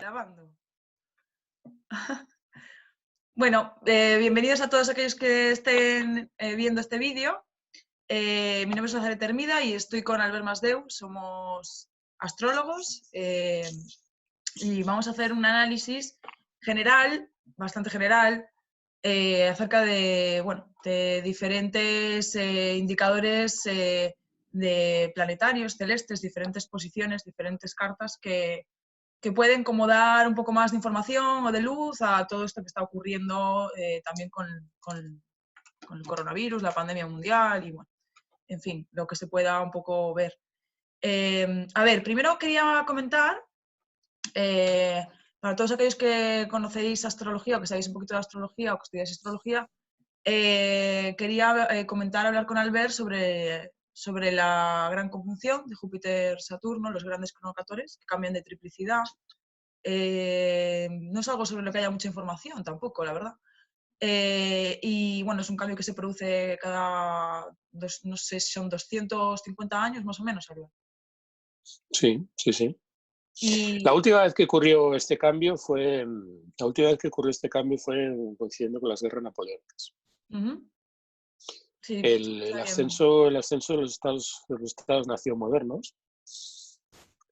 Grabando. Bueno, bienvenidos a todos aquellos que estén viendo este vídeo. Mi nombre es Nazaret Hermida y estoy con Albert Masdeu, somos astrólogos y vamos a hacer un análisis general, bastante general, acerca de, bueno, de diferentes indicadores de planetarios, celestes, diferentes posiciones, diferentes cartas que pueden como dar un poco más de información o de luz a todo esto que está ocurriendo también con el coronavirus, la pandemia mundial y, bueno, en fin, lo que se pueda un poco ver. A ver, primero quería comentar, para todos aquellos que conocéis astrología o que sabéis un poquito de astrología o que estudiáis astrología, quería hablar con Albert sobre la gran conjunción de Júpiter-Saturno, los grandes cronocatores que cambian de triplicidad. No es algo sobre lo que haya mucha información tampoco, la verdad. Y bueno, es un cambio que se produce cada, no sé si son 250 años más o menos, Albert. Sí, sí, sí. Y La última vez que ocurrió este cambio fue coincidiendo con las guerras napoleónicas. sí, El ascenso de los estados-nación modernos.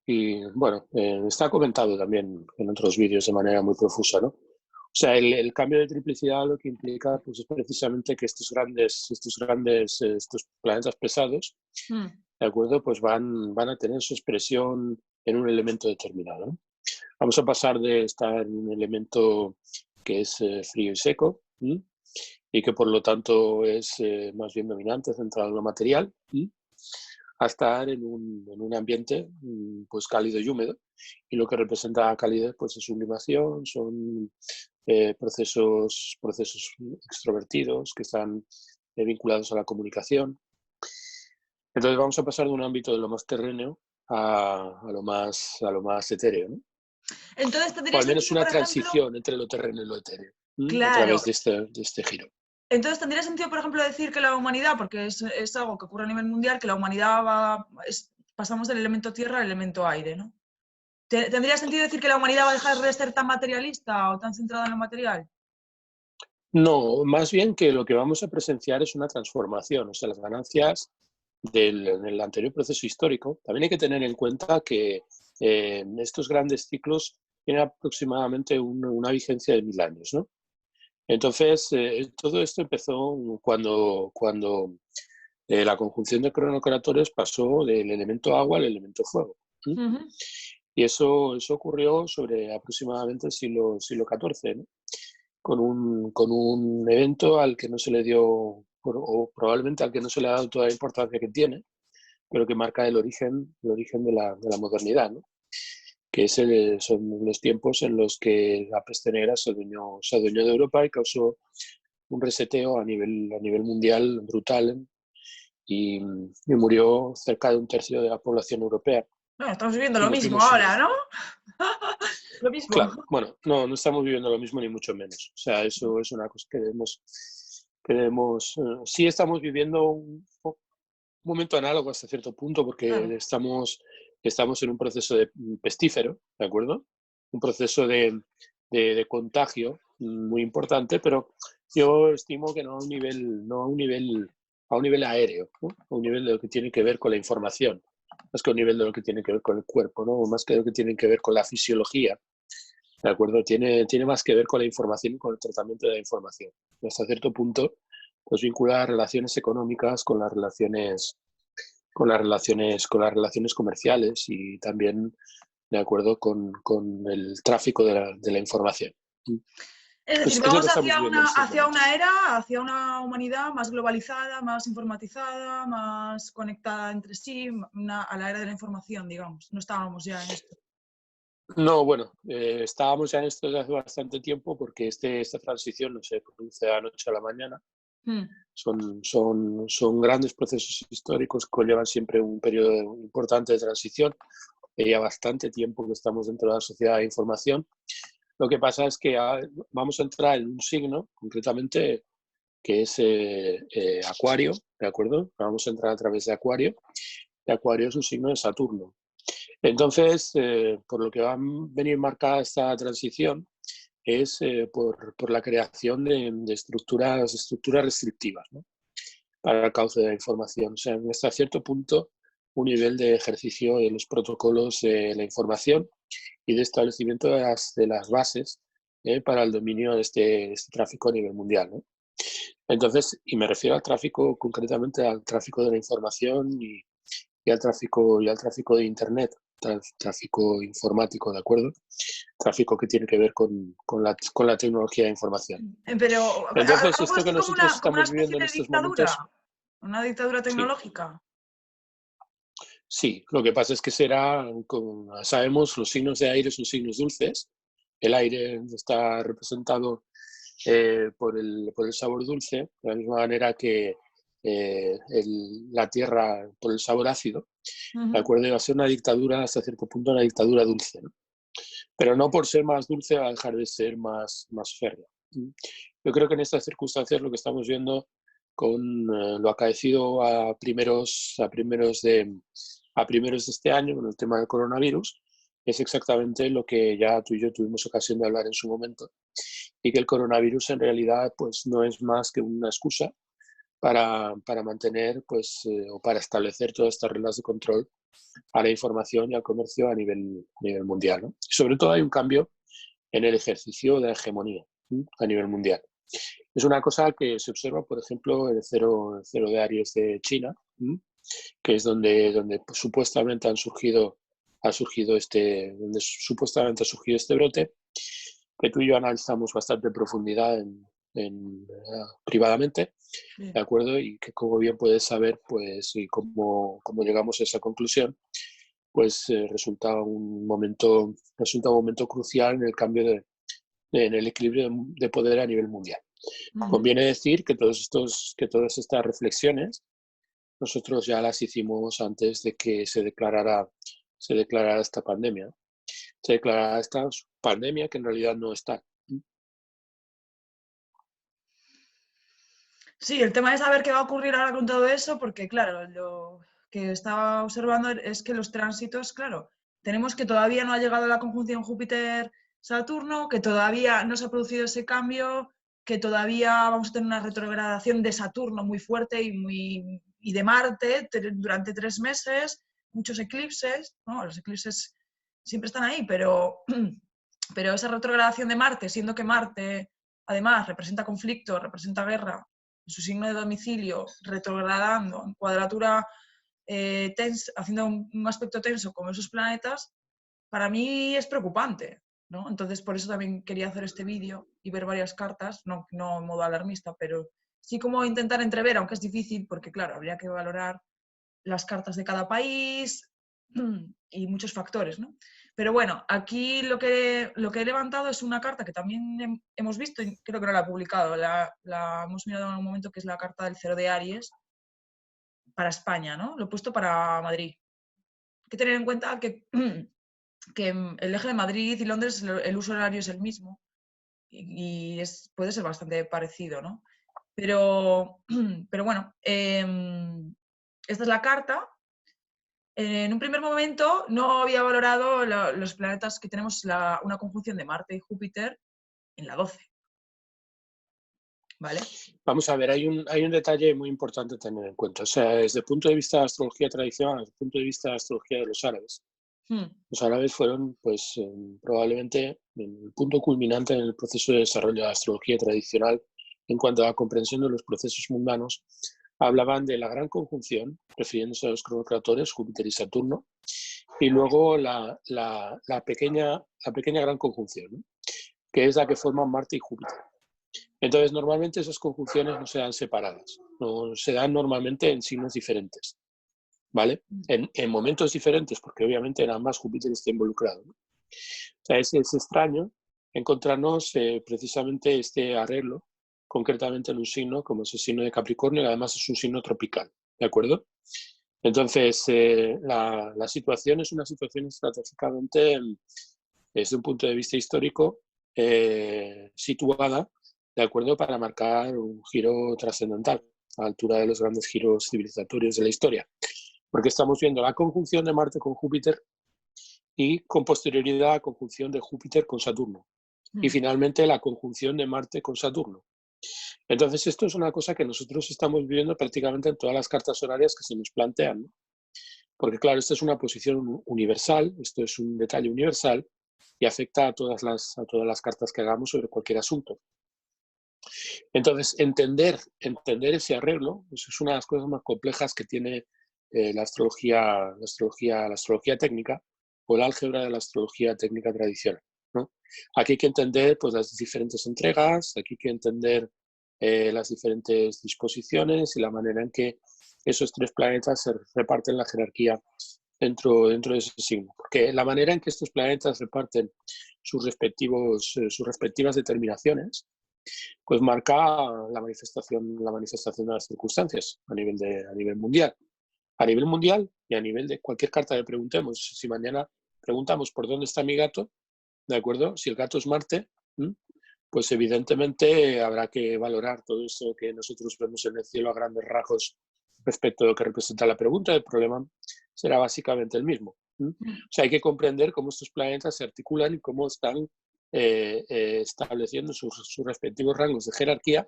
Y bueno, está comentado también en otros vídeos de manera muy profusa, ¿no? O sea, el cambio de triplicidad lo que implica pues, es precisamente que estos planetas pesados, ¿de acuerdo? Pues van a tener su expresión en un elemento determinado, ¿no? Vamos a pasar de estar en un elemento que es frío y seco, y que por lo tanto es más bien dominante, centrado en lo material, a estar en un ambiente pues cálido y húmedo. Y lo que representa calidez pues es sublimación, son procesos extrovertidos que están vinculados a la comunicación. Entonces vamos a pasar de un ámbito de lo más terreneo a lo más etéreo, ¿no? entonces O tendría al menos sentido, una por ejemplo, transición entre lo terreno y lo etéreo, a claro, través de este giro. entonces tendría sentido, por ejemplo, decir que la humanidad, porque es algo que ocurre a nivel mundial, que la humanidad pasamos del elemento tierra al elemento aire, ¿no? ¿Tendría sentido decir que la humanidad va a dejar de ser tan materialista o tan centrada en lo material? No, más bien que lo que vamos a presenciar es una transformación, o sea, las ganancias del anterior proceso histórico. También hay que tener en cuenta que estos grandes ciclos tienen aproximadamente una vigencia de 1000 años, ¿no? Entonces, todo esto empezó cuando la conjunción de cronocratores pasó del elemento agua al elemento fuego. Y eso ocurrió sobre aproximadamente el siglo XIV, ¿no? Con un evento al que no se le dio, o probablemente al que no se le ha dado toda la importancia que tiene, pero que marca el origen de la modernidad, ¿no? Que son los tiempos en los que la peste negra se adueñó de Europa y causó un reseteo a nivel mundial brutal, y murió cerca de 1/3 de la población europea. Bueno, estamos viviendo Y lo nos mismo vimos ahora, ¿no? Lo mismo. Claro, bueno, no estamos viviendo lo mismo ni mucho menos. O sea, eso es una cosa que debemos sí estamos viviendo un momento análogo hasta cierto punto, porque Claro. estamos en un proceso pestífero, ¿de acuerdo? Un proceso de contagio muy importante, pero yo estimo que no a un nivel aéreo, ¿no? A un nivel de lo que tiene que ver con la información, más que a un nivel de lo que tiene que ver con el cuerpo, ¿no? Más que lo que tiene que ver con la fisiología, ¿de acuerdo? Tiene más que ver con la información y con el tratamiento de la información. Y hasta cierto punto, pues vincular relaciones económicas con las relaciones comerciales, y también de acuerdo con el tráfico de la información. Es decir, Es lo vamos que estamos viviendo en estos hacia una momentos. era, hacia una humanidad más globalizada, más informatizada, más conectada entre sí, a la era de la información, digamos. No estábamos ya en esto. No, bueno, estábamos ya en esto desde hace bastante tiempo, porque esta transición no se produce de la noche a la mañana. Son grandes procesos históricos que conllevan siempre un periodo importante de transición. Ya bastante tiempo que estamos dentro de la sociedad de información. Lo que pasa es que vamos a entrar en un signo, concretamente, que es Acuario, ¿de acuerdo? Vamos a entrar a través de Acuario. Y Acuario es un signo de Saturno. Entonces, por lo que va a venir marcada esta transición es por la creación de estructuras restrictivas, ¿no?, para el cauce de la información. O sea, hasta cierto punto, un nivel de ejercicio de los protocolos de la información y de establecimiento de las bases para el dominio de este tráfico a nivel mundial, ¿no? Entonces, y me refiero al tráfico, concretamente al tráfico de la información y al tráfico de Internet, tráfico informático, ¿de acuerdo? Tráfico que tiene que ver con la tecnología de información. Pero Entonces, algo esto que así nosotros como una estamos especie viviendo en de estos dictadura, momentos, una dictadura sí, tecnológica. sí, lo que pasa es que será, como sabemos, los signos de aire son signos dulces. El aire está representado por el sabor dulce, de la misma manera que la tierra por el sabor ácido, ¿de acuerdo? Y va a ser una dictadura, hasta cierto punto, una dictadura dulce, ¿no? Pero no por ser más dulce va a dejar de ser más férrea. Yo creo que en estas circunstancias lo que estamos viendo con lo acaecido a primeros de este año con el tema del coronavirus es exactamente lo que ya tú y yo tuvimos ocasión de hablar en su momento, y que el coronavirus en realidad pues no es más que una excusa para mantener o para establecer todas estas reglas de control a la información y al comercio a nivel mundial, ¿no? Y sobre todo hay un cambio en el ejercicio de la hegemonía a nivel mundial. Es una cosa que se observa, por ejemplo, en el cero de Aries de China, que es donde pues, supuestamente donde supuestamente ha surgido este brote, que tú y yo analizamos bastante en profundidad privadamente, Sí. ¿de acuerdo? Y que, como bien puedes saber, pues, y cómo llegamos a esa conclusión, pues resulta un momento crucial en el cambio en el equilibrio de poder a nivel mundial. Conviene decir que todas estas reflexiones nosotros ya las hicimos antes de que se declarara esta pandemia. Se declarara esta pandemia que en realidad no está. Sí, el tema es saber qué va a ocurrir ahora con todo eso, porque claro, lo que estaba observando es que los tránsitos, claro, tenemos que todavía no ha llegado la conjunción Júpiter-Saturno, que todavía no se ha producido ese cambio, que todavía vamos a tener una retrogradación de Saturno muy fuerte y de Marte durante 3 meses, muchos eclipses, ¿no? Los eclipses siempre están ahí, pero esa retrogradación de Marte, siendo que Marte además representa conflicto, representa guerra, su signo de domicilio, retrogradando en cuadratura haciendo un aspecto tenso con esos planetas, para mí es preocupante, ¿no? Entonces, por eso también quería hacer este vídeo y ver varias cartas, no en modo alarmista, pero sí como intentar entrever, aunque es difícil, porque claro, habría que valorar las cartas de cada país y muchos factores, ¿no? Pero bueno, aquí lo que he levantado es una carta que también hemos visto, y creo que no la he publicado, la hemos mirado en algún momento, que es la carta del cero de Aries para España, ¿no? Lo he puesto para Madrid. Hay que tener en cuenta que, que el eje de Madrid y Londres, el uso horario es el mismo y puede ser bastante parecido, ¿no? Pero bueno, esta es la carta. En un primer momento no había valorado los planetas que tenemos una conjunción de Marte y Júpiter en la 12, ¿vale? Vamos a ver, hay un detalle muy importante a tener en cuenta. O sea, desde el punto de vista de astrología tradicional, desde el punto de vista de astrología de los árabes, los árabes fueron, pues, probablemente el punto culminante en el proceso de desarrollo de la astrología tradicional en cuanto a la comprensión de los procesos mundanos. Hablaban de la gran conjunción, refiriéndose a los cronocratores, Júpiter y Saturno, y luego la pequeña gran conjunción, ¿no?, que es la que forman Marte y Júpiter. Entonces, normalmente esas conjunciones no se dan separadas, no se dan normalmente en signos diferentes, ¿vale? En momentos diferentes, porque obviamente en ambas Júpiter está involucrado, ¿no? O sea, es extraño encontrarnos precisamente este arreglo, concretamente en un signo como es el signo de Capricornio, que además es un signo tropical, ¿de acuerdo? Entonces, la situación es una situación estratégicamente, desde un punto de vista histórico, situada, ¿de acuerdo?, para marcar un giro trascendental a la altura de los grandes giros civilizatorios de la historia. Porque estamos viendo la conjunción de Marte con Júpiter y con posterioridad la conjunción de Júpiter con Saturno. Y finalmente la conjunción de Marte con Saturno. Entonces esto es una cosa que nosotros estamos viviendo prácticamente en todas las cartas horarias que se nos plantean, ¿no? Porque claro, esta es una posición universal, esto es un detalle universal y afecta a todas las cartas que hagamos sobre cualquier asunto. Entonces, entender ese arreglo, eso es una de las cosas más complejas que tiene la astrología técnica o el álgebra de la astrología técnica tradicional, ¿no? Aquí hay que entender pues, las diferentes entregas, aquí hay que entender las diferentes disposiciones y la manera en que esos tres planetas se reparten la jerarquía dentro de ese signo. Porque la manera en que estos planetas reparten sus respectivas determinaciones, pues marca la manifestación de las circunstancias a nivel mundial. A nivel mundial y a nivel de cualquier carta que preguntemos. Si mañana preguntamos por dónde está mi gato, ¿de acuerdo? Si el gato es Marte, pues evidentemente habrá que valorar todo eso que nosotros vemos en el cielo a grandes rasgos respecto a lo que representa la pregunta. El problema será básicamente el mismo. O sea, hay que comprender cómo estos planetas se articulan y cómo están estableciendo sus respectivos rangos de jerarquía,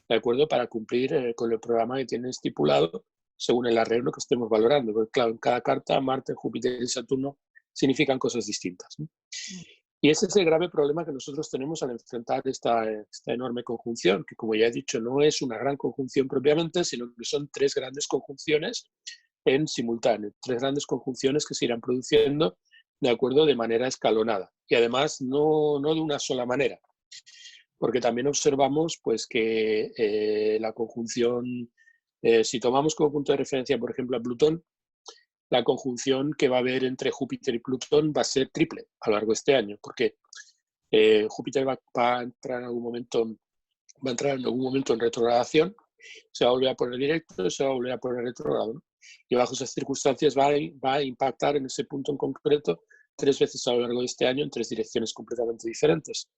¿de acuerdo? Para cumplir con el programa que tienen estipulado según el arreglo que estemos valorando. Porque claro, en cada carta, Marte, Júpiter y Saturno significan cosas distintas, ¿no? Y ese es el grave problema que nosotros tenemos al enfrentar esta enorme conjunción, que como ya he dicho, no es una gran conjunción propiamente, sino que son tres grandes conjunciones en simultáneo, tres grandes conjunciones que se irán produciendo de acuerdo de manera escalonada y además no de una sola manera, porque también observamos pues que la conjunción, si tomamos como punto de referencia por ejemplo a Plutón, la conjunción que va a haber entre Júpiter y Plutón va a ser triple a lo largo de este año, porque Júpiter va a entrar en algún momento en retrogradación, se va a volver a poner directo, se va a volver a poner retrógrado, ¿no? Y bajo esas circunstancias va a impactar en ese punto en concreto 3 veces a lo largo de este año en 3 direcciones completamente diferentes.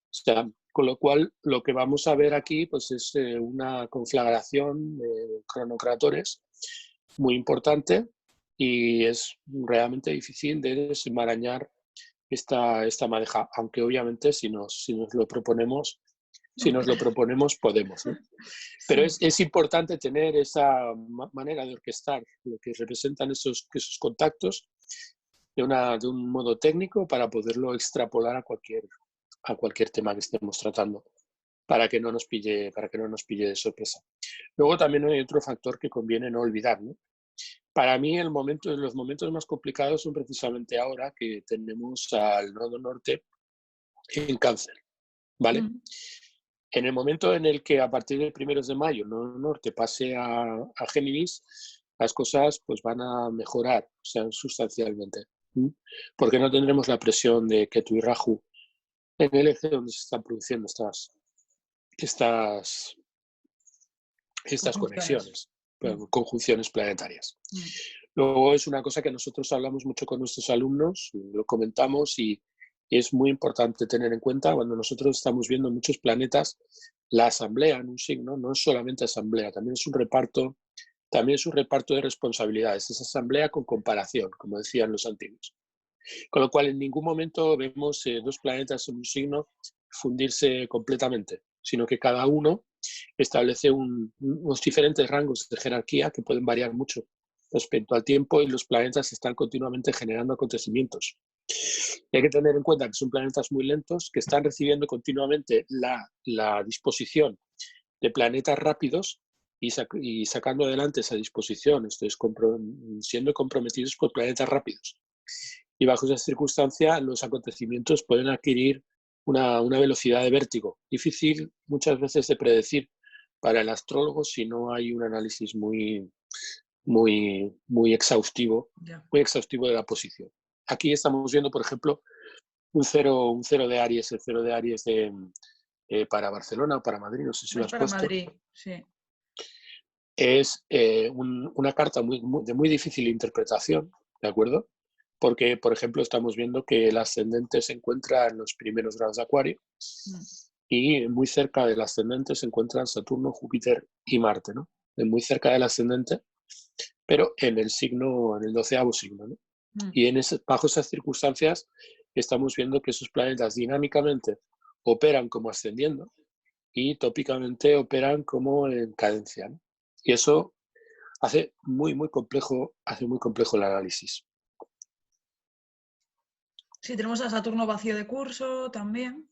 O sea, con lo cual lo que vamos a ver aquí pues, es una conflagración de cronocratores muy importante y es realmente difícil de desenmarañar esta madeja, aunque obviamente si nos lo proponemos podemos, ¿no? Pero Sí. es importante tener esa manera de orquestar lo que representan esos contactos de un modo técnico para poderlo extrapolar a cualquier tema que estemos tratando, para que no nos pille de sorpresa. Luego también hay otro factor que conviene no olvidar, ¿no? Para mí los momentos más complicados son precisamente ahora que tenemos al nodo norte en Cáncer, ¿vale? En el momento en el que a partir del 1 de mayo el nodo norte pase a Géminis, las cosas pues van a mejorar, o sea, sustancialmente, porque no tendremos la presión de Ketu y Rahu en el eje donde se están produciendo estas conexiones, conjunciones planetarias. Luego es una cosa que nosotros hablamos mucho con nuestros alumnos, lo comentamos y es muy importante tener en cuenta cuando nosotros estamos viendo muchos planetas, la asamblea en un signo no es solamente asamblea, también es un reparto de responsabilidades, es asamblea con comparación, como decían los antiguos. Con lo cual en ningún momento vemos 2 planetas en un signo fundirse completamente, sino que cada uno establece unos diferentes rangos de jerarquía que pueden variar mucho respecto al tiempo y los planetas están continuamente generando acontecimientos. Y hay que tener en cuenta que son planetas muy lentos que están recibiendo continuamente la disposición de planetas rápidos y sacando adelante esa disposición, esto es siendo comprometidos por planetas rápidos. Y bajo esa circunstancia los acontecimientos pueden adquirir una velocidad de vértigo, difícil muchas veces de predecir para el astrólogo si no hay un análisis muy exhaustivo de la posición. Aquí estamos viendo, por ejemplo, un cero de Aries, el 0 de Aries para Barcelona o para Madrid, no sé si lo has para puesto. Madrid, sí. Es una carta de muy difícil interpretación, ¿de acuerdo? Porque, por ejemplo, estamos viendo que el ascendente se encuentra en los primeros grados de Acuario y muy cerca del ascendente se encuentran Saturno, Júpiter y Marte, ¿no? Muy cerca del ascendente, pero en el 12º signo, ¿no? Mm. Y bajo esas circunstancias estamos viendo que esos planetas dinámicamente operan como ascendiendo y tópicamente operan como en cadencia, ¿no? Y eso hace muy complejo el análisis. Sí, tenemos a Saturno vacío de curso también.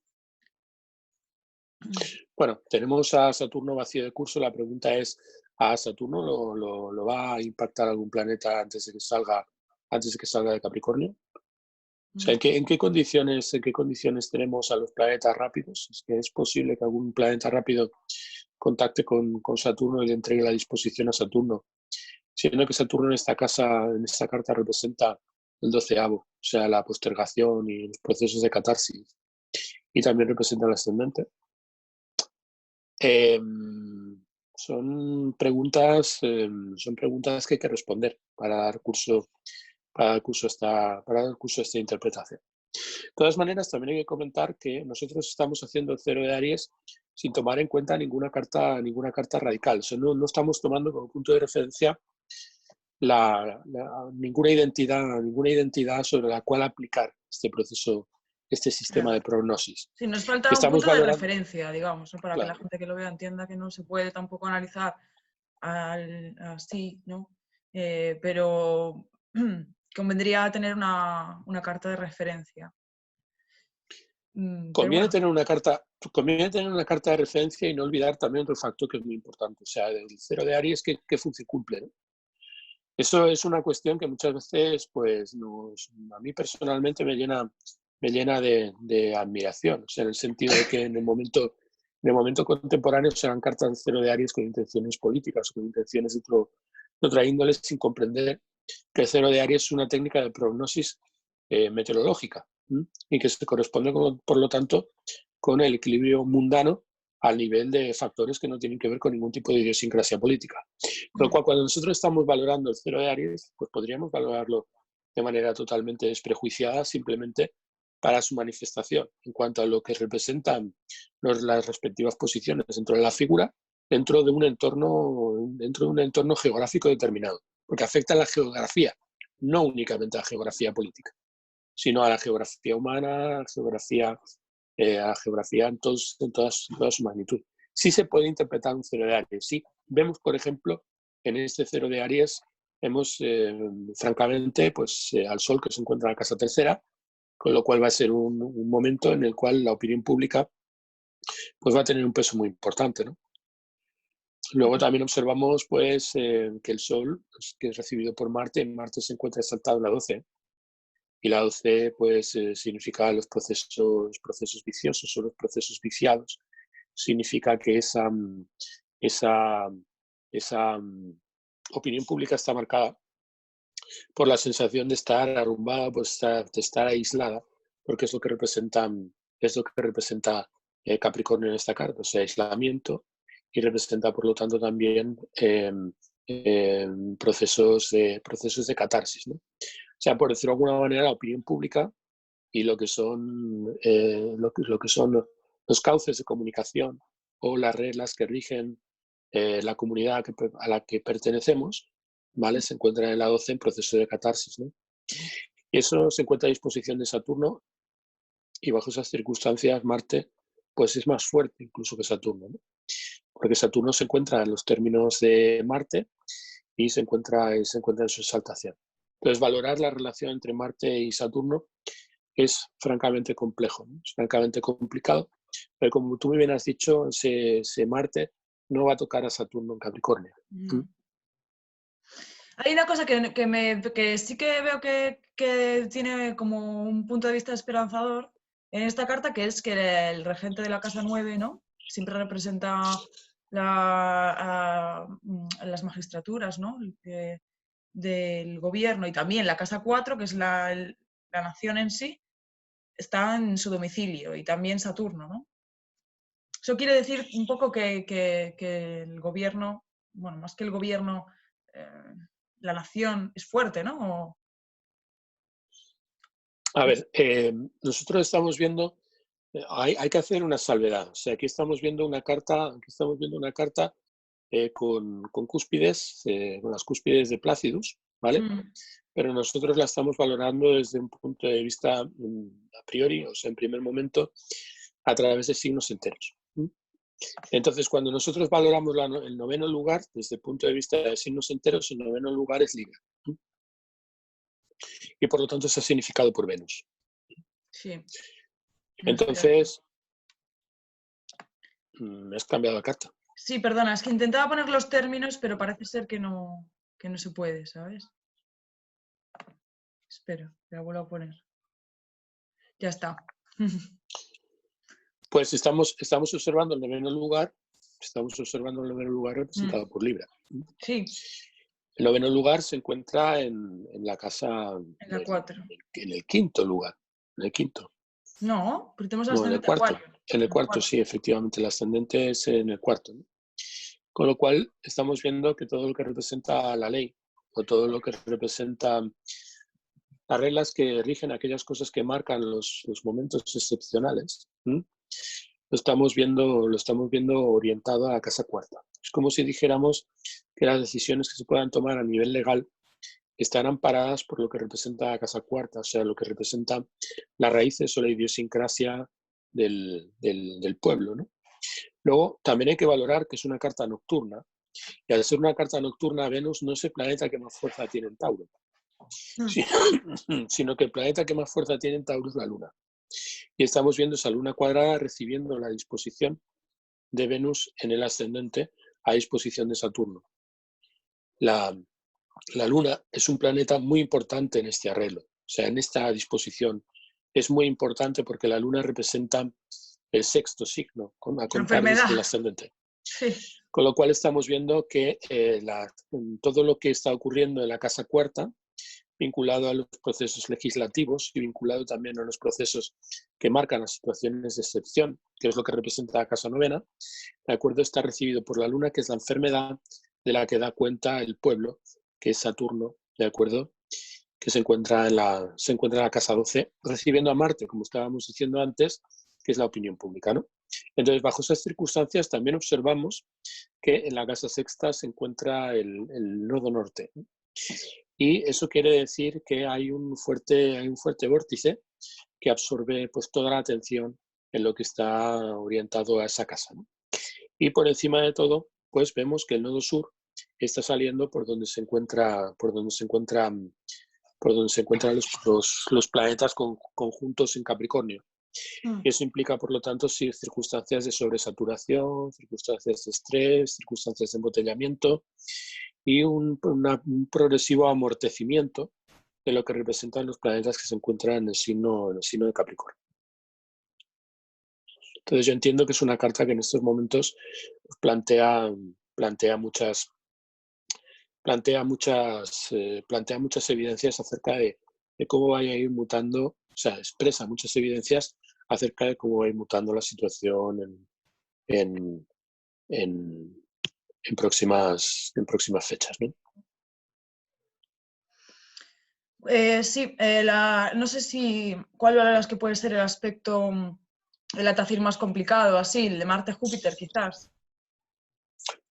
Bueno, tenemos a Saturno vacío de curso. La pregunta es, ¿a Saturno lo va a impactar algún planeta antes de que salga de Capricornio? O sea, ¿en qué condiciones tenemos a los planetas rápidos? Es que es posible que algún planeta rápido contacte con Saturno y le entregue la disposición a Saturno, siendo que Saturno en esta carta representa el 12avo, o sea, la postergación y los procesos de catarsis, y también representa el ascendente. Son preguntas que hay que responder para dar curso a esta interpretación. De todas maneras, también hay que comentar que nosotros estamos haciendo el cero de Aries sin tomar en cuenta ninguna carta radical. O sea, no estamos tomando como punto de referencia ninguna identidad sobre la cual aplicar este proceso, este sistema de prognosis. Sí, nos falta un Estamos punto de valorando, referencia, digamos, ¿no? Para que la claro, gente que lo vea entienda que no se puede tampoco analizar así, ¿no? Pero convendría tener una carta de referencia. Pero conviene bueno, tener una carta de referencia y no olvidar también otro factor que es muy importante. O sea, el cero de Aries, ¿qué función cumple, ¿no? Eso es una cuestión que muchas veces, pues, a mí personalmente me llena de admiración. O sea, en el sentido de que en el momento contemporáneo serán cartas de cero de Aries con intenciones políticas, con intenciones de otra índole, sin comprender que el cero de Aries es una técnica de prognosis meteorológica, ¿m? Y que se corresponde, por lo tanto, con el equilibrio mundano al nivel de factores que no tienen que ver con ningún tipo de idiosincrasia política. Con lo cual, cuando nosotros estamos valorando el cero de Aries, pues podríamos valorarlo de manera totalmente desprejuiciada, simplemente para su manifestación, en cuanto a lo que representan las respectivas posiciones dentro de la figura, dentro de un entorno geográfico determinado, porque afecta a la geografía, no únicamente a la geografía política, sino a la geografía humana, a la geografía en toda su magnitud. Sí se puede interpretar un cero de Aries, sí. Vemos, por ejemplo, en este cero de Aries, vemos francamente pues, al Sol que se encuentra en la casa tercera, con lo cual va a ser un momento en el cual la opinión pública pues, va a tener un peso muy importante, ¿no? Luego también observamos pues, que el Sol, pues, que es recibido por Marte, Marte se encuentra exaltado en la 12, y la 12 pues, significa los procesos viciosos o los procesos viciados. Significa que esa opinión pública está marcada por la sensación de estar arrumbada, pues, de estar aislada, porque es lo que representa Capricornio en esta carta, o sea, aislamiento, y representa, por lo tanto, también procesos de catarsis, ¿no? O sea, por decirlo de alguna manera, la opinión pública y lo que son, los cauces de comunicación o las reglas que rigen la comunidad a la que pertenecemos, ¿vale? Se encuentran en la 12 en proceso de catarsis, ¿no? Y eso se encuentra a disposición de Saturno, y bajo esas circunstancias Marte pues es más fuerte incluso que Saturno, ¿no? Porque Saturno se encuentra en los términos de Marte y se encuentra en su exaltación. Entonces, valorar la relación entre Marte y Saturno es francamente complejo, ¿no? Es francamente complicado, pero como tú muy bien has dicho, ese Marte no va a tocar a Saturno en Capricornio. no. Hay una cosa que sí que veo que tiene como un punto de vista esperanzador en esta carta, que es que el regente de la casa 9, ¿no? Siempre representa las magistraturas, ¿no? Del gobierno, y también la casa 4, que es la nación en sí, está en su domicilio, y también Saturno, ¿no? Eso quiere decir un poco que el gobierno, bueno, más que el gobierno, eh, la nación es fuerte, ¿no? A ver, nosotros estamos viendo, hay que hacer una salvedad. O sea, aquí estamos viendo una carta con cúspides, con las cúspides de Plácidus, ¿vale? Mm. pero nosotros la estamos valorando desde un punto de vista a priori, o sea, en primer momento, a través de signos enteros. Entonces, cuando nosotros valoramos el noveno lugar, desde el punto de vista de signos enteros, el noveno lugar es Libra. Y por lo tanto está significado por Venus. Sí. Entonces, me has cambiado la carta. Sí, perdona, es que intentaba poner los términos, pero parece ser que no se puede, ¿sabes? Espera, la vuelvo a poner. Ya está. Pues estamos observando el noveno lugar, representado por Libra. Sí. El noveno lugar se encuentra en la casa, En la 4. en el quinto lugar, en el quinto. No, porque tenemos No, en el ascendente cuarto. Acuario. En el cuarto, sí, efectivamente, el ascendente es en el cuarto, ¿no? Con lo cual estamos viendo que todo lo que representa la ley o todo lo que representa las reglas que rigen aquellas cosas que marcan los momentos excepcionales, lo estamos viendo orientado a la casa cuarta. Es como si dijéramos que las decisiones que se puedan tomar a nivel legal están amparadas por lo que representa la casa cuarta, o sea, lo que representa las raíces o la idiosincrasia del pueblo, ¿no? Luego, también hay que valorar que es una carta nocturna, y al ser una carta nocturna, Venus no es el planeta que más fuerza tiene en Tauro, sino que el planeta que más fuerza tiene en Tauro es la Luna. Y estamos viendo esa Luna cuadrada recibiendo la disposición de Venus en el ascendente a disposición de Saturno. La Luna es un planeta muy importante en este arreglo, o sea, en esta disposición. Es muy importante porque la Luna representa el sexto signo, a contar desde el ascendente. Sí. Con lo cual estamos viendo que todo lo que está ocurriendo en la casa cuarta, vinculado a los procesos legislativos y vinculado también a los procesos que marcan las situaciones de excepción, que es lo que representa la casa novena, de acuerdo, está recibido por la Luna, que es la enfermedad de la que da cuenta el pueblo, que es Saturno, de acuerdo, que se encuentra en la casa 12, recibiendo a Marte, como estábamos diciendo antes, que es la opinión pública, ¿no? Entonces, bajo esas circunstancias, también observamos que en la casa sexta se encuentra el nodo norte. Y eso quiere decir que hay un fuerte vórtice que absorbe pues, toda la atención en lo que está orientado a esa casa, ¿no? Y por encima de todo, pues vemos que el nodo sur está saliendo por donde se encuentran los planetas conjuntos en Capricornio. Y eso implica, por lo tanto, circunstancias de sobresaturación, circunstancias de estrés, circunstancias de embotellamiento y un progresivo amortecimiento de lo que representan los planetas que se encuentran en el signo de Capricornio. Entonces yo entiendo que es una carta que en estos momentos plantea muchas evidencias acerca de cómo va a ir mutando, o sea, expresa muchas evidencias acerca de cómo va a ir mutando la situación en próximas fechas, ¿no? Sí, no sé cuál de las que puede ser el aspecto, el atacir más complicado, así, el de Marte-Júpiter, quizás.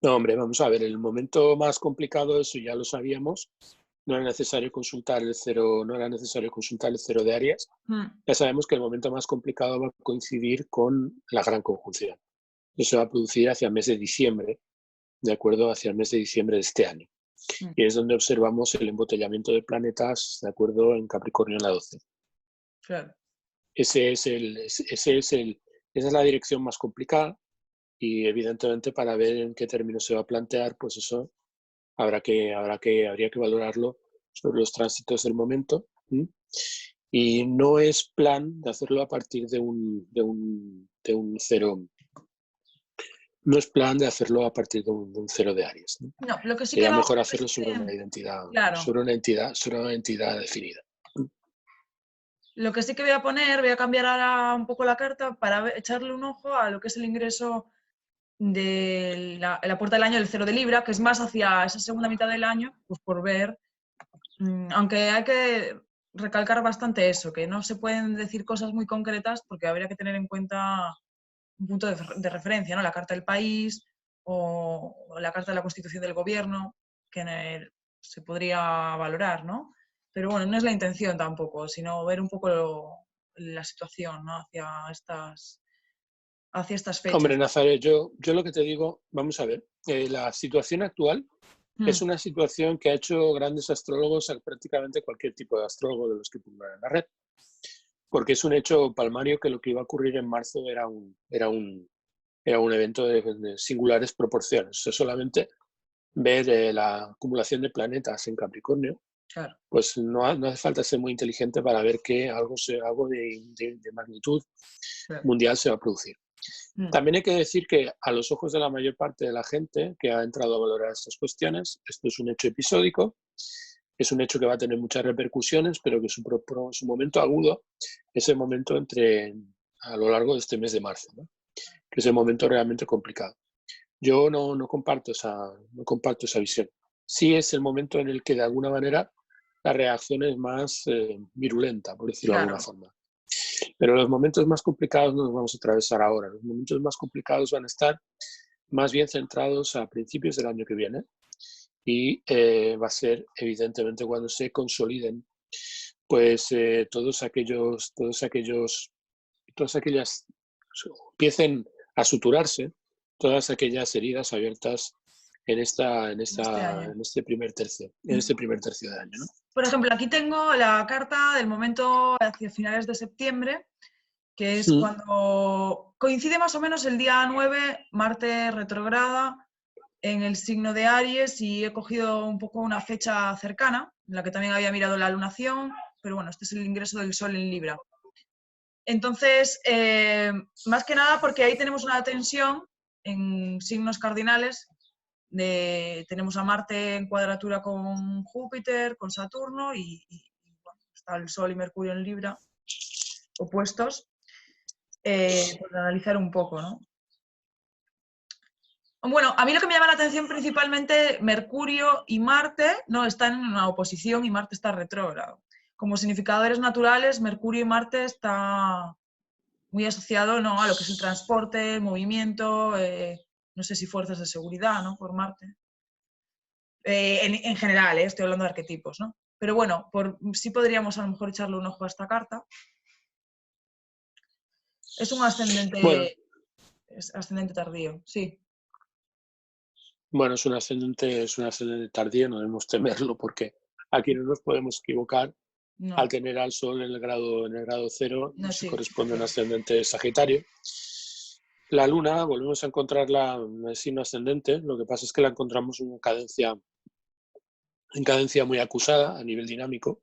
No, hombre, vamos a ver, el momento más complicado, eso ya lo sabíamos, no era necesario consultar el cero de Aries. Ya sabemos que el momento más complicado va a coincidir con la gran conjunción. Eso se va a producir hacia el mes de diciembre, de acuerdo, hacia el mes de diciembre de este año. Y es donde observamos el embotellamiento de planetas, de acuerdo, en Capricornio en la 12. Claro. Esa es la dirección más complicada y evidentemente para ver en qué términos se va a plantear, pues eso habría que valorarlo sobre los tránsitos del momento. Y no es plan de hacerlo a partir de un cero. No es plan de hacerlo a partir de un cero de Aries, ¿no? No, lo que sí sería mejor hacerlo sobre una identidad, claro, sobre una entidad definida. Lo que sí que voy a cambiar ahora un poco la carta para echarle un ojo a lo que es el ingreso de la puerta del año del cero de Libra, que es más hacia esa segunda mitad del año, pues por ver, aunque hay que recalcar bastante eso, que no se pueden decir cosas muy concretas porque habría que tener en cuenta un punto de referencia, ¿no? La Carta del País o la Carta de la Constitución del Gobierno, que se podría valorar, ¿no? Pero bueno, no es la intención tampoco, sino ver un poco la situación, ¿no? Hacia estas Hombre, fechas. Nazaret, yo lo que te digo, vamos a ver, la situación actual es Mm, una situación que ha hecho grandes astrólogos a prácticamente cualquier tipo de astrólogo de los que pongan en la red, porque es un hecho palmario que lo que iba a ocurrir en marzo era un evento de singulares proporciones. O sea, solamente ver la acumulación de planetas en Capricornio, claro. pues no hace falta ser muy inteligente para ver que algo de magnitud Claro. mundial se va a producir. Mm, También hay que decir que a los ojos de la mayor parte de la gente que ha entrado a valorar estas cuestiones, esto es un hecho episódico, es un hecho que va a tener muchas repercusiones, pero que su momento agudo es el momento a lo largo de este mes de marzo, ¿no? Que es el momento realmente complicado. Yo no comparto esa visión. Sí es el momento en el que de alguna manera la reacción es más virulenta, por decirlo de alguna claro, forma. Pero los momentos más complicados no los vamos a atravesar ahora. Los momentos más complicados van a estar más bien centrados a principios del año que viene y va a ser evidentemente cuando se consoliden pues todas aquellas empiecen a suturarse todas aquellas heridas abiertas este año. en este primer Mm. primer tercio de año, ¿no? Por ejemplo, aquí tengo la carta del momento hacia finales de septiembre, que es Mm. cuando coincide más o menos el día 9, Marte retrograda en el signo de Aries, y he cogido un poco una fecha cercana, en la que también había mirado la lunación, pero bueno, este es el ingreso del Sol en Libra. Entonces, más que nada porque ahí tenemos una tensión en signos cardinales. Tenemos a Marte en cuadratura con Júpiter, con Saturno bueno, está el Sol y Mercurio en Libra, opuestos, por analizar un poco, ¿no? Bueno, a mí lo que me llama la atención principalmente, Mercurio y Marte no están en una oposición y Marte está retrógrado. Como significadores naturales, Mercurio y Marte está muy asociado, ¿no?, a lo que es el transporte, el movimiento, no sé si fuerzas de seguridad, ¿no?, por Marte. En general, estoy hablando de arquetipos, ¿no? Pero bueno, sí podríamos a lo mejor echarle un ojo a esta carta. Es un Bueno, ascendente tardío, sí. bueno, es un ascendente tardío, no debemos temerlo porque aquí no nos podemos equivocar. Al No, tener al Sol en el grado cero, no, se sí, corresponde a un claro. ascendente Sagitario. La Luna, volvemos a encontrarla en el signo ascendente, lo que pasa es que la encontramos en cadencia muy acusada a nivel dinámico.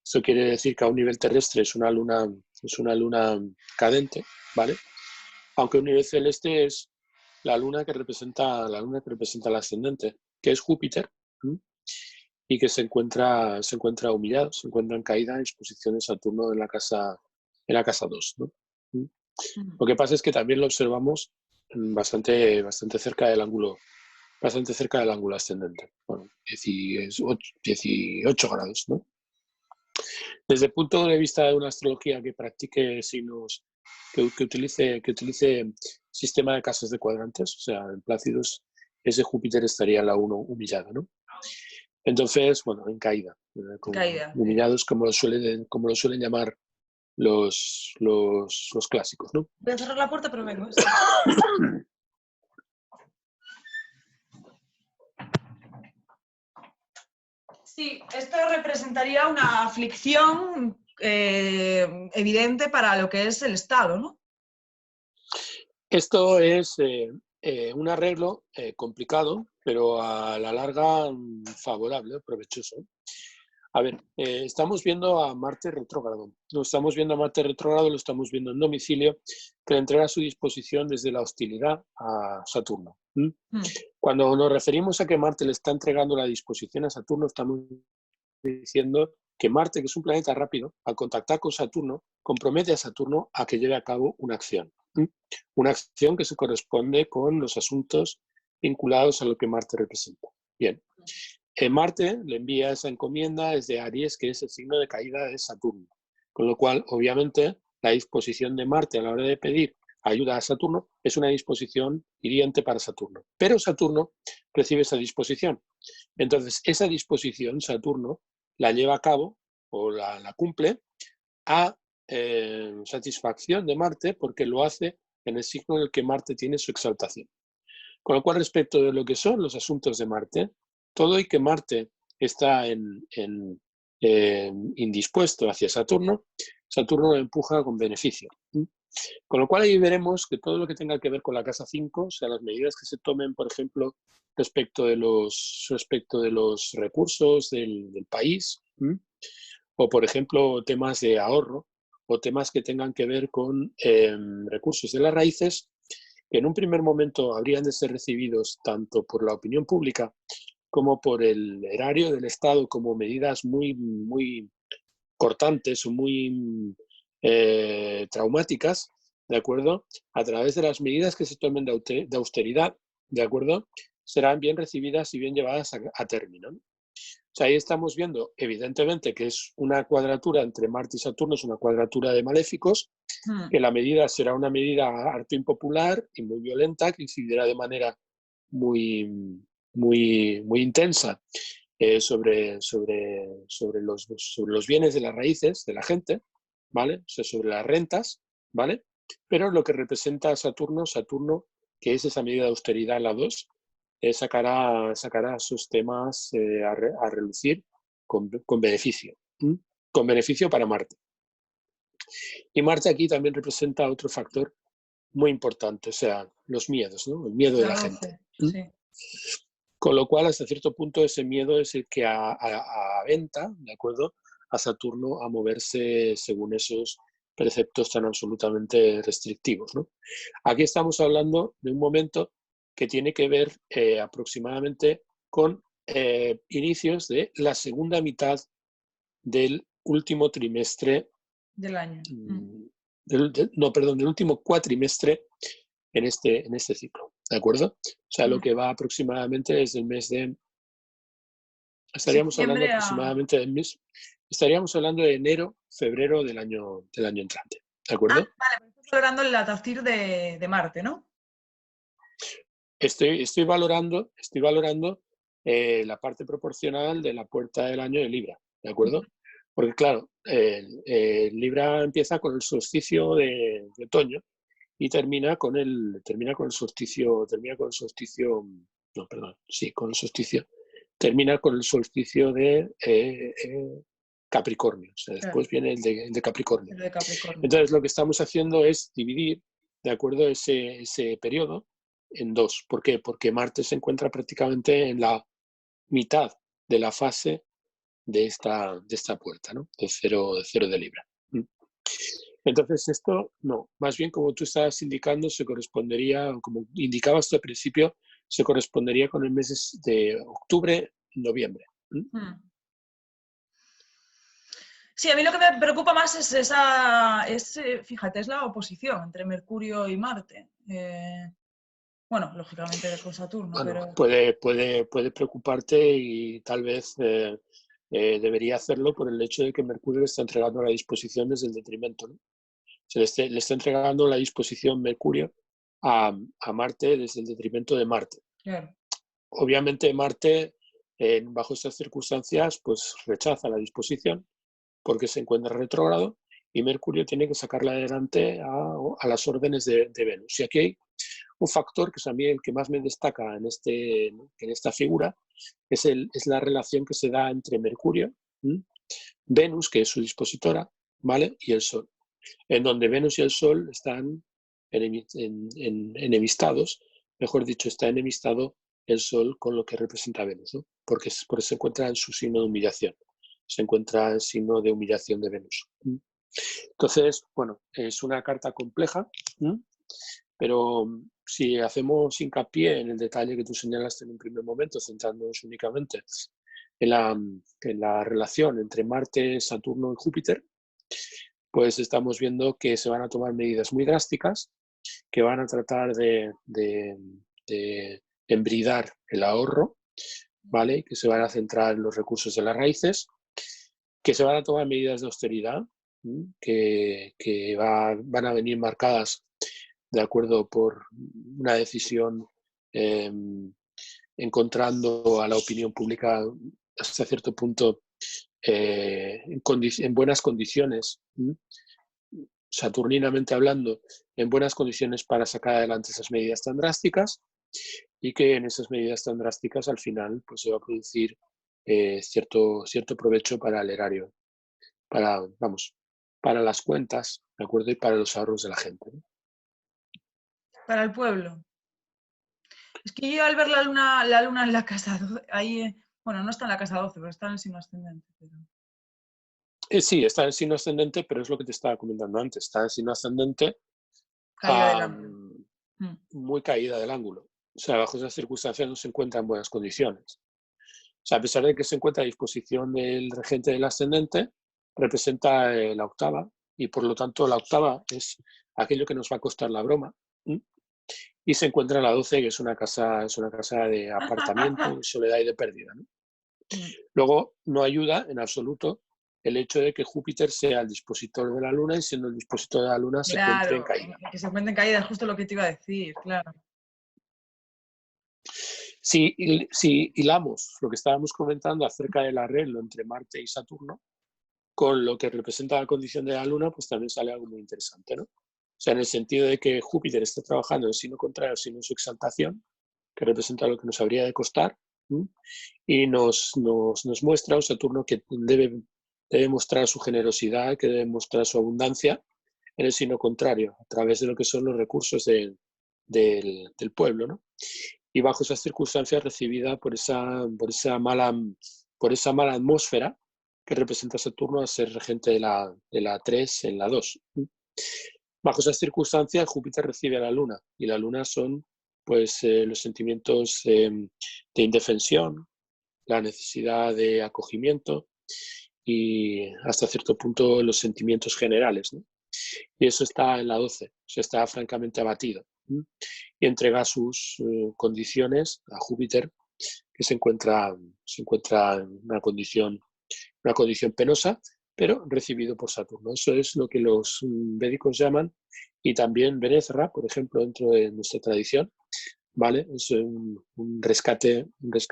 Esto quiere decir que a un nivel terrestre es una luna cadente, ¿vale? Aunque a un nivel celeste es la luna que representa el ascendente, que es Júpiter, ¿m? Y que se encuentra humillado, se encuentra en caída en exposición de Saturno en la casa 2, ¿no? ¿Mm? Lo que pasa es que también lo observamos bastante cerca del ángulo, bastante cerca del ángulo ascendente, bueno, 18 grados, ¿no? Desde el punto de vista de una astrología que practique signos, que utilice sistema de casas de cuadrantes, o sea, en Plácidos, ese Júpiter estaría en la 1 humillado, ¿no? Entonces, bueno, en caída, Caída. humillados como lo suelen llamar los clásicos, ¿no? Voy a cerrar la puerta, pero vengo, sí. Sí, esto representaría una aflicción evidente para lo que es el Estado, ¿no? Esto es un arreglo complicado, pero a la larga favorable, provechoso. A ver, estamos viendo a Marte retrógrado. Lo estamos viendo a Marte retrógrado, lo estamos viendo en domicilio, que le entrega su disposición desde la hostilidad a Saturno. Mm, Cuando nos referimos a que Marte le está entregando la disposición a Saturno, estamos diciendo que Marte, que es un planeta rápido, al contactar con Saturno, compromete a Saturno a que lleve a cabo una acción. Una acción que se corresponde con los asuntos vinculados a lo que Marte representa. Bien. Marte le envía esa encomienda desde Aries, que es el signo de caída de Saturno. Con lo cual, obviamente, la disposición de Marte a la hora de pedir ayuda a Saturno es una disposición hiriente para Saturno. Pero Saturno recibe esa disposición. Entonces, esa disposición, Saturno, la lleva a cabo o la cumple a satisfacción de Marte, porque lo hace en el signo en el que Marte tiene su exaltación. Con lo cual, respecto de lo que son los asuntos de Marte, todo y que Marte está indispuesto hacia Saturno, Saturno lo empuja con beneficio. Con lo cual ahí veremos que todo lo que tenga que ver con la casa 5, o sea, las medidas que se tomen, por ejemplo, respecto de los recursos del país, o por ejemplo temas de ahorro, o temas que tengan que ver con recursos de las raíces, que en un primer momento habrían de ser recibidos tanto por la opinión pública como por el erario del Estado como medidas muy, muy cortantes o muy traumáticas, ¿de acuerdo? A través de las medidas que se tomen de austeridad, ¿de acuerdo? Serán bien recibidas y bien llevadas a término, ¿no? O sea, ahí estamos viendo, evidentemente, que es una cuadratura entre Marte y Saturno, es una cuadratura de maléficos, que la medida será una medida harto impopular y muy violenta, que incidirá de manera muy, muy, muy intensa sobre los bienes de las raíces de la gente, ¿vale? O sea, sobre las rentas, ¿vale? Pero lo que representa Saturno, que es esa medida de austeridad, la 2, sacará sus temas a relucir con beneficio, con beneficio para Marte. Y Marte aquí también representa otro factor muy importante, o sea, los miedos, ¿no? El miedo de la gente. Sí. Con lo cual, hasta cierto punto, ese miedo es el que aventa, ¿de acuerdo?, a Saturno a moverse según esos preceptos tan absolutamente restrictivos, ¿no? Aquí estamos hablando de un momento que tiene que ver aproximadamente con inicios de la segunda mitad del último trimestre del año. Del último cuatrimestre en este ciclo, ¿de acuerdo? O sea, lo que va aproximadamente desde el mes de... Estaríamos hablando aproximadamente del mes... Estaríamos hablando de enero, febrero del año entrante, ¿de acuerdo? Vale, pero estás valorando el atractir de Marte, ¿no? Estoy valorando la parte proporcional de la puerta del año de Libra, ¿de acuerdo? Porque claro, Libra empieza con el solsticio de otoño y termina con el solsticio, termina con el solsticio de Capricornio, o sea, después viene el de Capricornio. El de Capricornio. Entonces lo que estamos haciendo es dividir, ¿de acuerdo?, ese periodo en dos. ¿Por qué? Porque Marte se encuentra prácticamente en la mitad de la fase de esta puerta, ¿no?, de cero de Libra. Entonces esto, no, más bien como tú estabas indicando, se correspondería, como indicabas tú al principio, se correspondería con el mes de octubre, noviembre. Sí, a mí lo que me preocupa más es fíjate, es la oposición entre Mercurio y Marte. Bueno, lógicamente con Saturno, bueno, pero... puede preocuparte y tal vez debería hacerlo por el hecho de que Mercurio le está entregando la disposición desde el detrimento, ¿no? Le está entregando la disposición Mercurio a Marte desde el detrimento de Marte. Claro. Obviamente Marte, bajo estas circunstancias, pues rechaza la disposición porque se encuentra retrógrado y Mercurio tiene que sacarla adelante a las órdenes de Venus. Y aquí hay un factor que es a mí el que más me destaca en esta figura, es la relación que se da entre Mercurio, Venus, que es su dispositora, ¿vale?, y el Sol, en donde Venus y el Sol están enemistados, mejor dicho, está enemistado el Sol con lo que representa Venus, ¿no? Porque se encuentra en su signo de humillación, se encuentra en signo de humillación de Venus. Entonces, bueno, es una carta compleja, pero si hacemos hincapié en el detalle que tú señalaste en un primer momento, centrándonos únicamente en la relación entre Marte, Saturno y Júpiter, pues estamos viendo que se van a tomar medidas muy drásticas que van a tratar de embridar el ahorro, ¿vale?, que se van a centrar en los recursos de las raíces, que se van a tomar medidas de austeridad, que van a venir marcadas de acuerdo por una decisión encontrando a la opinión pública hasta cierto punto en buenas condiciones, saturninamente hablando, en buenas condiciones para sacar adelante esas medidas tan drásticas, y que en esas medidas tan drásticas al final pues, se va a producir cierto provecho para el erario, para las cuentas, ¿de acuerdo? Y para los ahorros de la gente, ¿no? Para el pueblo. Es que yo al ver la luna en la casa 12, ahí, bueno, no está en la casa 12, pero está en el signo ascendente. Pero... Sí, está en signo ascendente, pero es lo que te estaba comentando antes. Está en signo ascendente Caída del ángulo. muy caída del ángulo. O sea, bajo esas circunstancias no se encuentra en buenas condiciones. O sea, a pesar de que se encuentra a disposición del regente del ascendente, representa la octava, y por lo tanto la octava es aquello que nos va a costar la broma. Y se encuentra en la 12, que es una casa de apartamiento, de soledad y de pérdida, ¿no? Luego, no ayuda en absoluto el hecho de que Júpiter sea el dispositor de la Luna, y siendo el dispositor de la Luna se encuentre en caída. Que se encuentre en caída es justo lo que te iba a decir, claro. Si hilamos lo que estábamos comentando acerca del arreglo entre Marte y Saturno con lo que representa la condición de la Luna, pues también sale algo muy interesante, ¿no? O sea, en el sentido de que Júpiter esté trabajando en signo contrario, sino su exaltación, que representa lo que nos habría de costar, y nos muestra un Saturno que debe mostrar su generosidad, que debe mostrar su abundancia en el signo contrario, a través de lo que son los recursos del pueblo, ¿no? Y bajo esas circunstancias recibida por esa mala atmósfera que representa Saturno al ser regente de la 3 en la 2. Bajo esas circunstancias, Júpiter recibe a la Luna, y la Luna son pues, los sentimientos de indefensión, la necesidad de acogimiento y hasta cierto punto los sentimientos generales, ¿no? Y eso está en la 12, o sea, está francamente abatido. Y entrega sus condiciones a Júpiter, que se encuentra en una condición penosa, pero recibido por Saturno. Eso es lo que los védicos llaman, y también Benézara, por ejemplo, dentro de nuestra tradición, ¿vale? Es un rescate de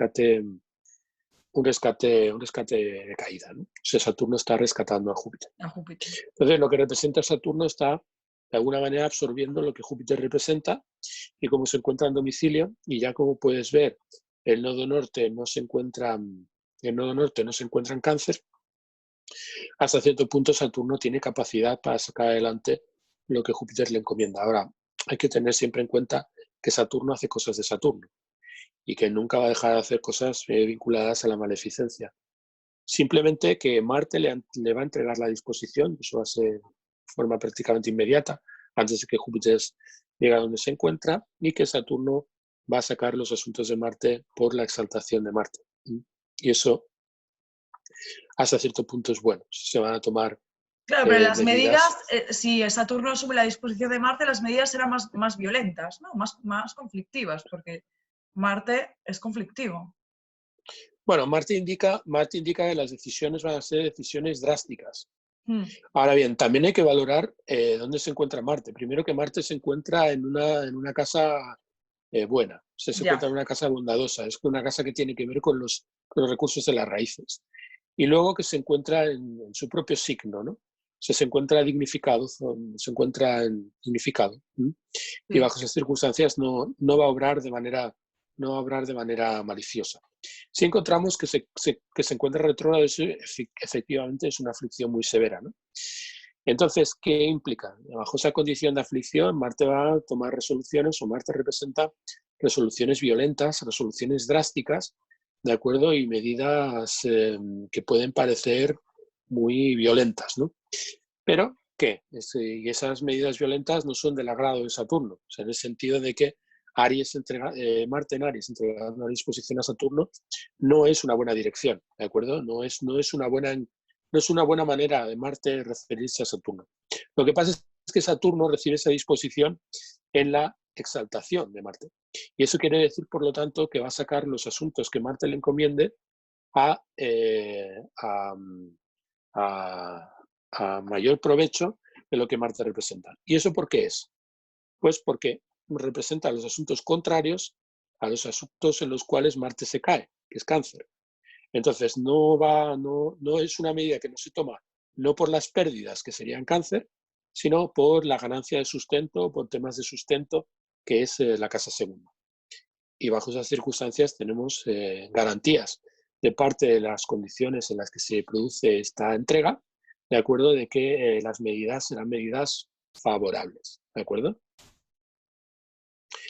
caída, ¿no? O sea, Saturno está rescatando a Júpiter. Entonces, lo que representa Saturno está de alguna manera absorbiendo lo que Júpiter representa, y como se encuentra en domicilio, y ya como puedes ver, el nodo norte no se encuentra en Cáncer, hasta cierto punto Saturno tiene capacidad para sacar adelante lo que Júpiter le encomienda. Ahora, hay que tener siempre en cuenta que Saturno hace cosas de Saturno, y que nunca va a dejar de hacer cosas vinculadas a la maleficencia. Simplemente que Marte le va a entregar la disposición, eso va a ser de forma prácticamente inmediata, antes de que Júpiter llegue a donde se encuentra, y que Saturno va a sacar los asuntos de Marte por la exaltación de Marte. Y eso, hasta cierto punto, es bueno. Se van a tomar Claro, pero las medidas, si Saturno asume la disposición de Marte, las medidas serán más violentas, ¿no? Más conflictivas, porque Marte es conflictivo. Bueno, Marte indica que las decisiones van a ser decisiones drásticas. Ahora bien, también hay que valorar dónde se encuentra Marte. Primero, que Marte se encuentra en una casa buena, o sea, se encuentra en una casa bondadosa, es una casa que tiene que ver con los recursos de las raíces. Y luego que se encuentra en su propio signo, ¿no? O sea, se encuentra dignificado, y bajo esas circunstancias no va a obrar de manera maliciosa. Si encontramos que se encuentra retrógrado, eso efectivamente es una aflicción muy severa, ¿no? Entonces, ¿qué implica? Bajo esa condición de aflicción, Marte va a tomar resoluciones, o Marte representa resoluciones violentas, resoluciones drásticas, ¿de acuerdo? Y medidas que pueden parecer muy violentas, ¿no? Pero, ¿qué? Y esas medidas violentas no son del agrado de Saturno, o sea, en el sentido de que Marte en Aries entregando una disposición a Saturno no es una buena dirección, ¿de acuerdo? No es una buena manera de Marte referirse a Saturno. Lo que pasa es que Saturno recibe esa disposición en la exaltación de Marte. Y eso quiere decir, por lo tanto, que va a sacar los asuntos que Marte le encomiende a mayor provecho de lo que Marte representa. ¿Y eso por qué es? Pues porque representa los asuntos contrarios a los asuntos en los cuales Marte se cae, que es Cáncer. Entonces, no es una medida que no se toma no por las pérdidas, que serían cáncer, sino por la ganancia de sustento, por temas de sustento, que es la casa segunda. Y bajo esas circunstancias tenemos garantías de parte de las condiciones en las que se produce esta entrega, de acuerdo, de que las medidas serán medidas favorables, ¿de acuerdo?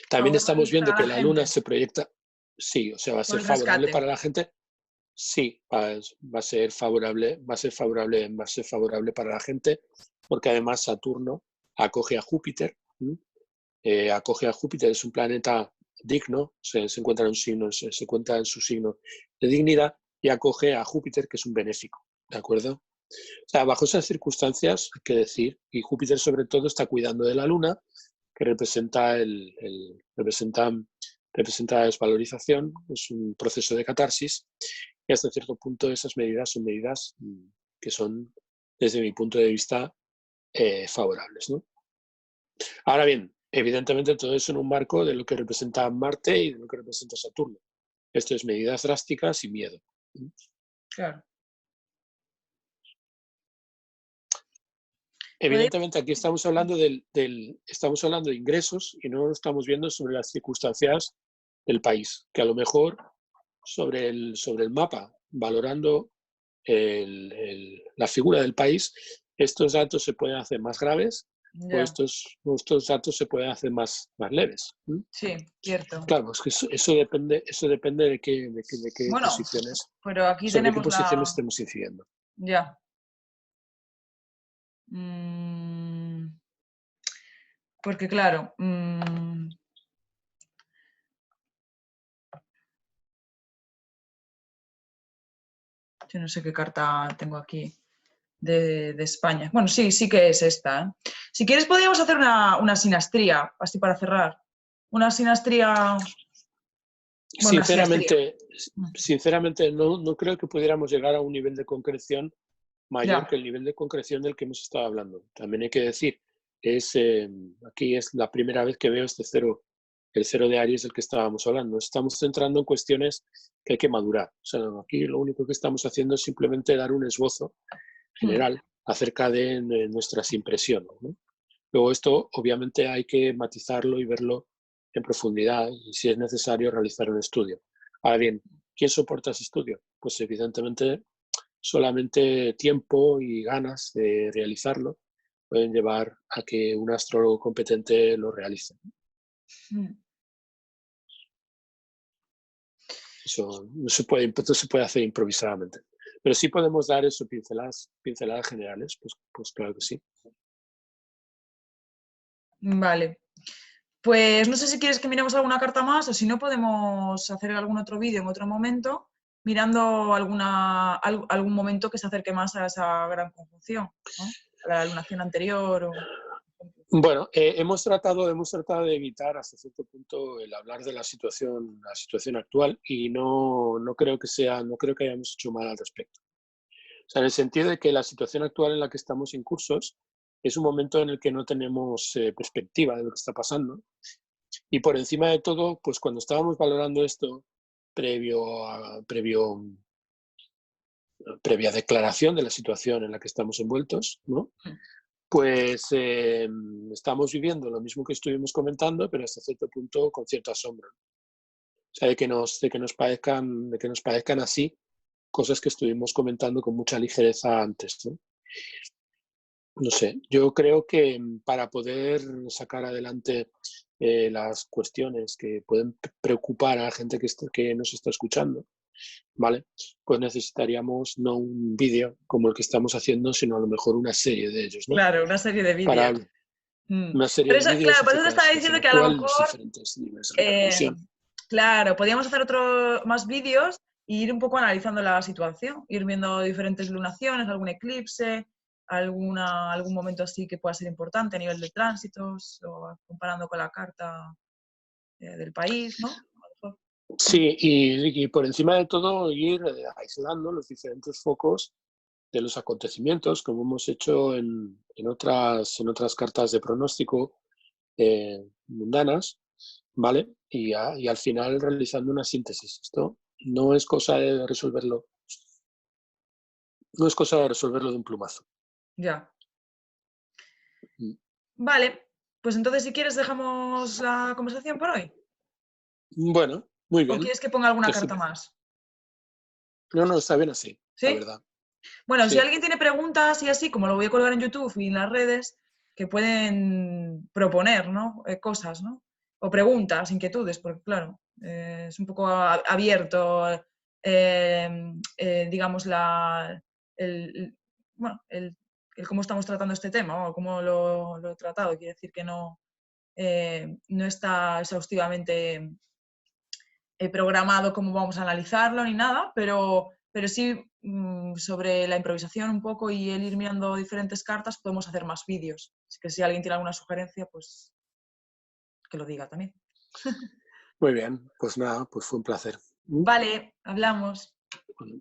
También estamos viendo Para que la la luna gente, se proyecta, sí, o sea, va a por ser el favorable rescate. para la gente, sí, va a ser favorable, va a ser favorable para la gente, porque además Saturno acoge a Júpiter, acoge a Júpiter, es un planeta digno, se encuentra en un signo, se encuentra en su signo de dignidad y acoge a Júpiter, que es un benéfico, ¿de acuerdo? O sea, bajo esas circunstancias, hay que decir, y Júpiter sobre todo está cuidando de la Luna, que representa representa la desvalorización, es un proceso de catarsis, y hasta cierto punto esas medidas son medidas que son, desde mi punto de vista, favorables, ¿no? Ahora bien, evidentemente todo eso en un marco de lo que representa Marte y de lo que representa Saturno. Esto es medidas drásticas y miedo. Claro. Evidentemente aquí estamos hablando estamos hablando de ingresos y no lo estamos viendo sobre las circunstancias del país, que a lo mejor sobre el mapa, valorando la figura del país, estos datos se pueden hacer más graves o Ya, estos datos se pueden hacer más leves. sí, cierto. Claro, es que eso depende de qué Bueno, posiciones, pero aquí sobre qué tenemos posiciones la... estemos incidiendo. Ya. Mm, porque claro, yo no sé qué carta tengo aquí de España. Bueno, sí, sí que es esta, ¿eh? Si quieres podríamos hacer una sinastría, así para cerrar. Una sinastría... Bueno, una sinastría. Sinceramente, Mm, sinceramente no creo que pudiéramos llegar a un nivel de concreción mayor ya. que el nivel de concreción del que hemos estado hablando. También hay que decir, aquí es la primera vez que veo este cero, el cero de Aries del que estábamos hablando. Estamos centrando en cuestiones que hay que madurar. O sea, aquí lo único que estamos haciendo es simplemente dar un esbozo Mm, general acerca de nuestras impresiones, ¿no? Luego esto obviamente hay que matizarlo y verlo en profundidad y si es necesario realizar un estudio. Ahora bien, ¿quién soporta ese estudio? Pues evidentemente solamente tiempo y ganas de realizarlo pueden llevar a que un astrólogo competente lo realice. mm. Eso no se puede hacer improvisadamente. Pero sí podemos dar eso, pinceladas generales, pues claro que sí. Vale. Pues no sé si quieres que miremos alguna carta más o si no podemos hacer algún otro vídeo en otro momento mirando algún momento que se acerque más a esa gran conjunción, ¿no? A la lunación anterior o... Bueno, hemos tratado de evitar hasta cierto punto el hablar de la situación actual y no creo no creo que hayamos hecho mal al respecto. O sea, en el sentido de que la situación actual en la que estamos incursos es un momento en el que no tenemos perspectiva de lo que está pasando. Y por encima de todo, pues cuando estábamos valorando esto previa declaración de la situación en la que estamos envueltos, ¿no? Pues estamos viviendo lo mismo que estuvimos comentando, pero hasta cierto punto con cierto asombro. O sea, de que nos parezcan así cosas que estuvimos comentando con mucha ligereza antes, ¿no? No sé, yo creo que para poder sacar adelante las cuestiones que pueden preocupar a la gente que nos está escuchando, ¿vale? Pues necesitaríamos no un vídeo como el que estamos haciendo, sino a lo mejor una serie de ellos, ¿no? Claro, una serie de Para vídeos. Mm. una serie Pero de eso, vídeos claro, por eso te acerca de la estaba situación diciendo que a lo actual, los mejor, diferentes niveles de eh, repercusión. claro, podríamos hacer más vídeos e ir un poco analizando la situación, ir viendo diferentes lunaciones, algún eclipse, algún momento así que pueda ser importante a nivel de tránsitos o comparando con la carta del país, ¿no? A lo mejor. Mm. Sí, y por encima de todo ir aislando los diferentes focos de los acontecimientos, como hemos hecho en otras cartas de pronóstico mundanas, ¿vale? Y al final realizando una síntesis. Esto No es cosa de resolverlo. No es cosa de resolverlo de un plumazo. Ya. Mm. Vale, pues entonces si quieres dejamos la conversación por hoy. Bueno, muy ¿O bien. quieres que ponga alguna Que carta sí. más? No, no, está bien así, la ¿Sí? verdad. Bueno, si Sí, alguien tiene preguntas y así, como lo voy a colgar en YouTube y en las redes, que pueden proponer, ¿no? Cosas, ¿no? O preguntas, inquietudes, porque claro, es un poco abierto, digamos, el, bueno, el cómo estamos tratando este tema o cómo lo he tratado. Quiere decir que no está exhaustivamente programado cómo vamos a analizarlo ni nada, pero sí sobre la improvisación un poco y el ir mirando diferentes cartas podemos hacer más vídeos. Así que si alguien tiene alguna sugerencia, pues que lo diga también. muy bien. Pues nada, pues fue un placer. Vale, hablamos. Bueno,